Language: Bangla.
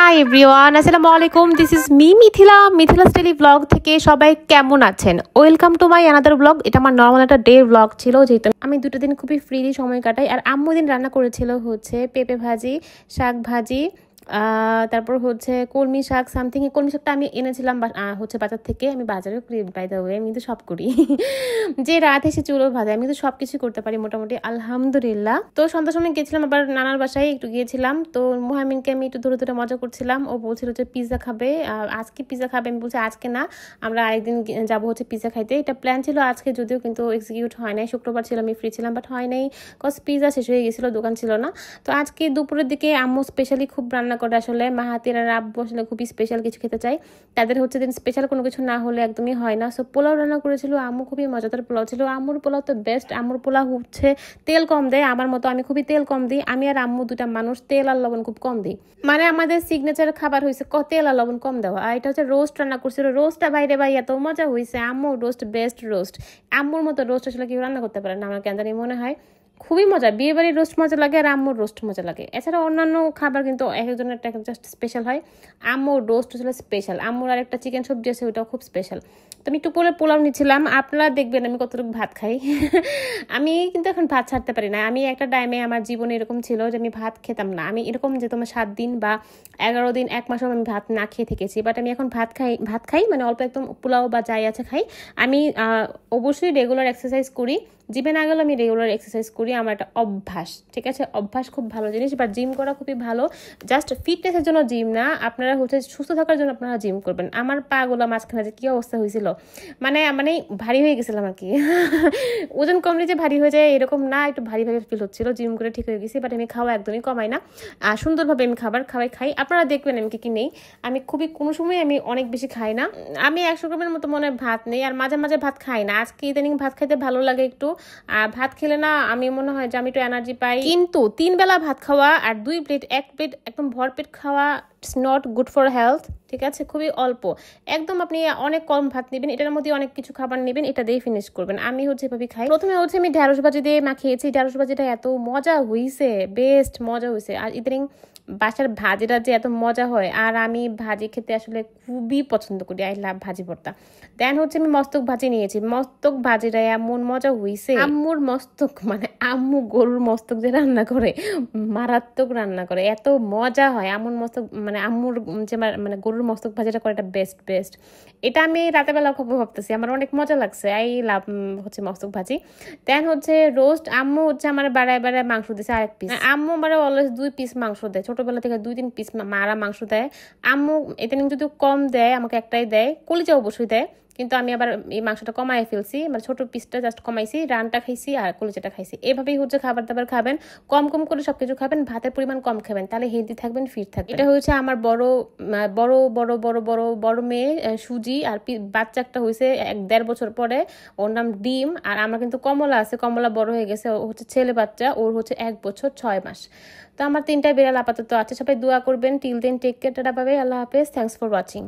হাই এভরিওয়ান, আসসালামু আলাইকুম। This is me Mithila stylie blog থেকে সবাই কেমন আছেন? Welcome to my another blog. এটা আমার নর্মাল একটা ডে ব্লগ ছিল, যেহেতু আমি দুটো দিন খুবই ফ্রিলি সময় কাটাই। আর আম্মু দিন রান্না করেছিল হচ্ছে পেঁপে ভাজি, শাক ভাজি, তারপর হচ্ছে কলমি শাক সামথিং। কলমি শাকটা আমি এনেছিলাম হচ্ছে বাজার থেকে। আমি বাজারেও করি, বাই দ্য ওয়ে, আমি কিন্তু সব করি। যে রাত এসে চুলো ভাজা, আমি কিন্তু সবকিছু করতে পারি মোটামুটি, আলহামদুলিল্লাহ। তো সন্ধ্যার সময় গেছিলাম আবার নানার বাসায়, একটু গিয়েছিলাম। তো মুহামিনকে আমি একটু ধরে ধরে মজা করছিলাম। ও বলছিল যে পিৎজা খাবে, আজকে পিৎজা খাবে। আমি বলছি আজকে না, আমরা আরেকদিন যাবো হচ্ছে পিৎজা খাইতে। এটা প্ল্যান ছিল আজকে, যদিও কিন্তু এক্সিকিউট হয় নাই। শুক্রবার ছিল, আমি ফ্রি ছিলাম, বাট হয় নাই, কজ পিৎজা শেষ হয়ে গেছিলো, দোকান ছিল না। তো আজকে দুপুরের দিকে আম্মু স্পেশালি খুব রান্না করে আসলে। মাহাতির আর আব্বু আসলে খুবই স্পেশাল কিছু খেতে চাই, তাদের হচ্ছে দিন স্পেশাল কোনো কিছু না হলে একদমই হয় না। সো পোলাও রান্না করেছিল আম্মু, খুবই মজাদার পোলাও ছিল। আম্মুর পোলাও তো বেস্ট। আম্মুর পোলাও হচ্ছে তেল কম দেয়, আমার মতো আমি খুবই তেল কম দিই। আমি আর আম্মু দুটা মানুষ তেল আর লবণ খুব কম দিই, মানে আমাদের সিগনেচার খাবার হয়েছে তেল আর লবণ কম দেওয়া। আর এটা হচ্ছে রোস্ট রান্না করছিল। রোস্টটা বাইরে ভাই এত মজা হয়েছে। আম্মু রোস্ট বেস্ট রোস্ট। আম্মুর মতো রোস্ট আসলে কেউ রান্না করতে পারে না আমার কেন জানি মনে হয়। খুবই মজা, বিয়ে বাড়ির রোস্ট মজা লাগে আর আম্মুর রোস্ট মজা লাগে। এছাড়া অন্যান্য খাবার কিন্তু এক একজনের একটা জাস্ট স্পেশাল হয়। আম্মুর রোস্ট আসলে স্পেশাল। আম্মুর আর একটা চিকেন সবজি আছে, ওইটাও খুব স্পেশাল। তো আমি একটু পোলাও নিচ্ছিলাম। আপনারা দেখবেন আমি কতটুকু ভাত খাই। আমি কিন্তু এখন ভাত ছাড়তে পারি না। আমি একটা টাইমে আমার জীবনে এরকম ছিল যে আমি ভাত খেতাম না। আমি এরকম যে তোমার 7 দিন বা 11 দিন 1 মাসও আমি ভাত না খেয়ে থেকেছি। বাট আমি এখন ভাত খাই মানে অল্প একদম পোলাও বা যাই আছে খাই। আমি অবশ্যই রেগুলার এক্সারসাইজ করি। জিমে না গেলে আমি রেগুলার এক্সারসাইজ করি, আমার একটা অভ্যাস, ঠিক আছে? অভ্যাস খুব ভালো জিনিস। বাট জিম করা খুবই ভালো, জাস্ট ফিটনেসের জন্য জিম না, আপনারা হচ্ছে সুস্থ থাকার জন্য আপনারা জিম করবেন। আমার পা গুলো মাঝখানে যে কি অবস্থা হয়েছিল, মানে মানে ভারী হয়ে গেছিলাম আর কি। ওজন কমলে যে ভারী হয়ে যায় এরকম না, একটু ভারী ভারী ফিল হচ্ছিল। জিম করে ঠিক হয়ে গেছি। বাট আমি খাওয়া একদমই কমাই না, সুন্দরভাবে আমি খাই। আপনারা দেখবেন আমি কি নেই। আমি খুবই কোনো সময় আমি অনেক বেশি খাই না। আমি 100 গ্রামের মতো মনে ভাত নেই, আর মাঝে মাঝে ভাত খাই না। আজকে ইদানিং ভাত খাইতে ভালো লাগে একটু। ভাত খেলে না আমি মনে হয় যে আমি একটু এনার্জি পাই, কিন্তু 3 বেলা ভাত খাওয়া আর 2 প্লেট 1 প্লেট একদম ভরপেট খাওয়া it's not good for health, ঠিক আছে? খুবই অল্প, একদম আপনি অনেক কম ভাত নেবেন, এটার মধ্যে অনেক কিছু খাবার নেবেন, এটা দিয়ে ফিনিশ করবেন। আমি হচ্ছে এভাবে খাই। প্রথমে হচ্ছে আমি ঢেঁড়স ভাজি দিয়ে মাখিয়েছি। ঢেঁড়স ভাজিটা এত মজা হয়েছে, বেস্ট মজা হয়েছে। আর ইদানিং বাসার ভাজিটা যে এত মজা হয়, আর আমি ভাজি খেতে আসলে খুবই পছন্দ করি। আই লাভ ভাজি ভর্তা। দেন হচ্ছে আমি মস্তক ভাজি নিয়েছি। মস্তক ভাজিটা এমন মজা হয়েছে। আম্মুর মস্তক মানে আম্মু গরুর মস্তক যে রান্না করে, মারাত্মক রান্না করে, এত মজা হয়। আম্মুর মস্তক মানে আম্মুর যে মানে গরুর মস্তক ভাজিটা করে, এটা বেস্ট। এটা আমি রাতের বেলা খুব ভাবতেছি, আমার অনেক মজা লাগছে। আই লাভ হচ্ছে মস্তক ভাজি। দেন হচ্ছে রোস্ট। আম্মু হচ্ছে আমার বাড়ায় মাংস দিয়েছে আরেক পিস। আম্মু আমার অলওয়েজ 2 পিস মাংস দেয়, ছোটবেলা থেকে 2-3 পিস মারা মাংস দেয়। আম্মু এতে যদি কম দেয় আমাকে একটাই দেয়, কলিজা অবশ্যই দেয়, কিন্তু আমি আবার এই মাংসটা কমাই ফেলছি, মানে ছোট পিসটা জাস্ট কমাইছি, রানটা খাইছি আর কলিজাটা খাইছি। এভাবেই হচ্ছে খাবার দাবার খাবেন, কম কম করে সবকিছু খাবেন, ভাতের পরিমাণ কম খাবেন, তাহলে হেলদি থাকবেন, ফিট থাকবেন। এটা হচ্ছে আমার বড় মেয়ে সুজি, আর বাচ্চা একটা হয়েছে 1-1.5 বছর পরে, ওর নাম ডিম। আর আমার কিন্তু কমলা আছে, কমলা বড় হয়ে গেছে, ও হচ্ছে ছেলে বাচ্চা, ওর হচ্ছে 1 বছর 6 মাস। তো আমার 3টা বিড়াল আপাতত আছে। সবাই দোয়া করবেন। Till then take care, tata, bye bye, আল্লাহ হাফেজ, থ্যাঙ্কস ফর ওয়াচিং।